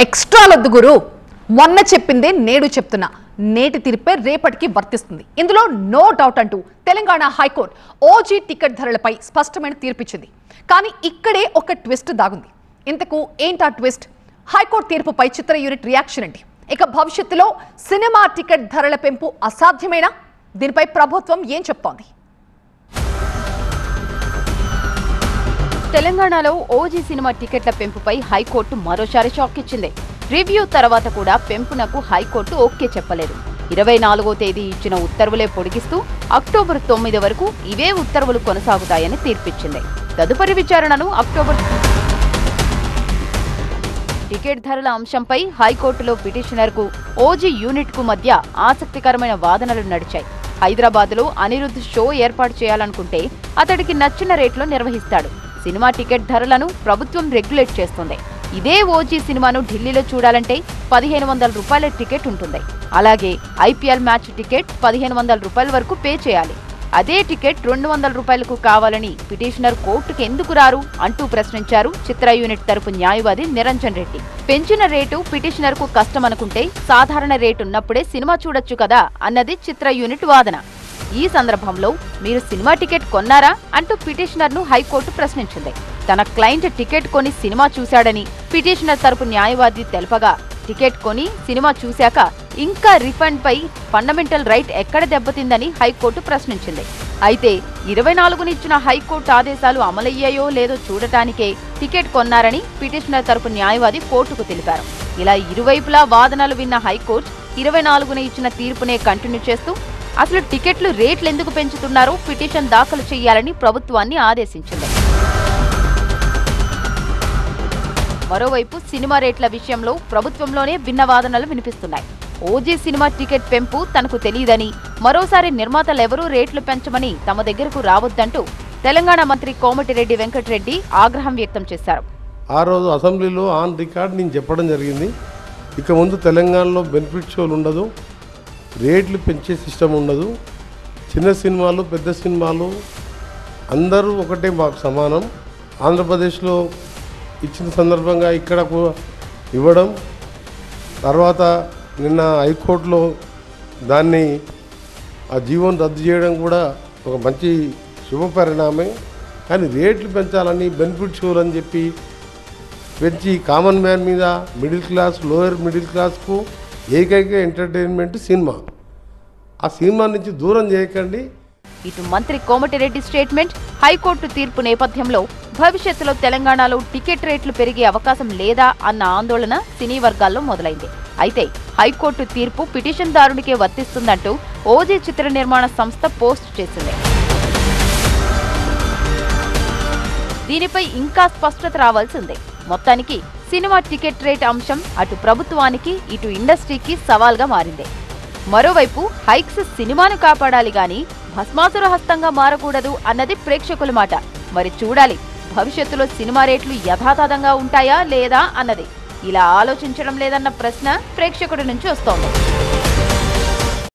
ఎక్స్ట్రాలొద్దు గురు. మొన్న చెప్పిందే నేడు చెప్తున్నా. నేటి తీర్పే రేపటికి వర్తిస్తుంది. ఇందులో నో డౌట్ అంటూ తెలంగాణ హైకోర్టు ఓజీ టికెట్ ధరలపై స్పష్టమైన తీర్పిచ్చింది. కానీ ఇక్కడే ఒక ట్విస్ట్ దాగుంది. ఇంతకు ఏంటా ట్విస్ట్? హైకోర్టు తీర్పుపై చిత్ర యూనిట్ రియాక్షన్ ఏంటి? ఇక భవిష్యత్తులో సినిమా టికెట్ ధరల పెంపు అసాధ్యమేనా? దీనిపై ప్రభుత్వం ఏం చెప్తోంది? తెలంగాణలో ఓజీ సినిమా టికెట్ల పెంపుపై హైకోర్టు మరోసారి షాక్ ఇచ్చింది. రివ్యూ తర్వాత కూడా పెంపునకు హైకోర్టు ఓకే చెప్పలేదు. 24వ తేదీ ఇచ్చిన ఉత్తర్వులే పొడిగిస్తూ అక్టోబర్ 9 వరకు ఇవే ఉత్తర్వులు కొనసాగుతాయని తీర్పిచ్చింది. తదుపరి విచారణను అక్టోబర్. టికెట్ ధరల అంశంపై హైకోర్టులో పిటిషనర్కు ఓజీ యూనిట్కు మధ్య ఆసక్తికరమైన వాదనలు నడిచాయి. హైదరాబాద్లో అనిరుద్ధ్ షో ఏర్పాటు చేయాలనుకుంటే అతడికి నచ్చిన రేట్లో నిర్వహిస్తాడు. సినిమా టికెట్ ధరలను ప్రభుత్వం రెగ్యులేట్ చేస్తుంది. ఇదే ఓజీ సినిమాను ఢిల్లీలో చూడాలంటే 1500 రూపాయల టికెట్ ఉంటుంది. అలాగే ఐపీఎల్ మ్యాచ్ టికెట్ 1500 రూపాయల వరకు పే చేయాలి. అదే టికెట్ 200 రూపాయలకు కావాలని పిటిషనర్ కోర్టుకు ఎందుకు రారు అంటూ ప్రశ్నించారు చిత్ర యూనిట్ తరపు న్యాయవాది నిరంజన్ రెడ్డి. పెంచిన రేటు పిటిషనర్ కు కష్టమనుకుంటే సాధారణ రేటున్నప్పుడే సినిమా చూడొచ్చు కదా అన్నది చిత్ర యూనిట్ వాదన. ఈ సందర్భంలో మీరు సినిమా టికెట్ కొన్నారా అంటూ పిటిషనర్ ను హైకోర్టు ప్రశ్నించింది. తన క్లయింట్ టికెట్ కొని సినిమా చూశాడని పిటిషనర్ తరపు న్యాయవాది తెలపగా, టికెట్ కొని సినిమా చూశాక ఇంకా రిఫండ్ పై ఫండమెంటల్ రైట్ ఎక్కడ దెబ్బతిందని హైకోర్టు ప్రశ్నించింది. అయితే 24న ఇచ్చిన హైకోర్టు ఆదేశాలు అమలయ్యాయో లేదో చూడటానికే టికెట్ కొన్నారని పిటిషనర్ తరపు న్యాయవాది కోర్టుకు తెలిపారు. ఇలా ఇరువైపులా వాదనలు విన్న హైకోర్టు 24న ఇచ్చిన తీర్పునే కంటిన్యూ చేస్తూ అసలు టికెట్లు రేట్లు ఎందుకు పెంచుతున్నారో పిటిషన్ దాఖలు చేయాలని ప్రభుత్వాన్ని ఆదేశించింది. మరోవైపు సినిమా రేట్ల విషయంలో ప్రభుత్వంలోనే భిన్న వాదనలు వినిపిస్తున్నాయి. ఓజీ సినిమా టికెట్ పెంపు తనకు తెలియదని, మరోసారి నిర్మాతలెవరూ రేట్లు పెంచమని తమ దగ్గరకు రావద్దంటూ తెలంగాణ మంత్రి కోమటిరెడ్డి వెంకటరెడ్డి ఆగ్రహం వ్యక్తం చేశారు. ఆ రోజు అసెంబ్లీలో ఆన్ రికార్డ్ నేను చెప్పడం జరిగింది, ఇక ముందు తెలంగాణలో బెనిఫిట్ షోలు ఉండదు, రేట్లు పెంచే సిస్టమ్ ఉండదు, చిన్న సినిమాలు పెద్ద సినిమాలు అందరూ ఒకటే మాకు సమానం. ఆంధ్రప్రదేశ్లో ఇచ్చిన సందర్భంగా ఇక్కడ ఇవ్వడం, తర్వాత నిన్న హైకోర్టులో దాన్ని ఆ జీవోను రద్దు చేయడం కూడా ఒక మంచి శుభ పరిణామం. కానీ రేట్లు పెంచాలని బెనిఫిట్ షోలు అని చెప్పి పెంచి కామన్ మ్యాన్ మీద మిడిల్ క్లాస్ లోయర్ మిడిల్ క్లాస్కు ఏకైక ఎంటర్టైన్మెంట్ సినిమా, ఆ సినిమా నుంచి దూరం చేయకండి. ఇటు మంత్రి కోమటిరెడ్డి స్టేట్మెంట్, హైకోర్టు తీర్పు నేపథ్యంలో భవిష్యత్తులో తెలంగాణలో టికెట్ రేట్లు పెరిగే అవకాశం లేదా అన్న ఆందోళన సినీ వర్గాల్లో మొదలైంది. అయితే హైకోర్టు తీర్పు పిటిషన్దారునికే వర్తిస్తుందంటూ ఓజీ చిత్ర నిర్మాణ సంస్థ పోస్ట్ చేసింది. దీనిపై ఇంకా స్పష్టత రావాల్సిందే. మొత్తానికి సినిమా టికెట్ రేట్ అంశం అటు ప్రభుత్వానికి ఇటు ఇండస్ట్రీకి సవాల్గా మారింది. మరోవైపు హైక్స్ సినిమాను కాపాడాలి గాని భస్మాసుర హస్తంగా మారకూడదు అన్నది ప్రేక్షకుల మాట. మరి చూడాలి భవిష్యత్తులో సినిమా రేట్లు యథాతథంగా ఉంటాయా లేదా అన్నది. ఇలా ఆలోచించడం లేదన్న ప్రశ్న ప్రేక్షకుడి నుంచి వస్తోంది.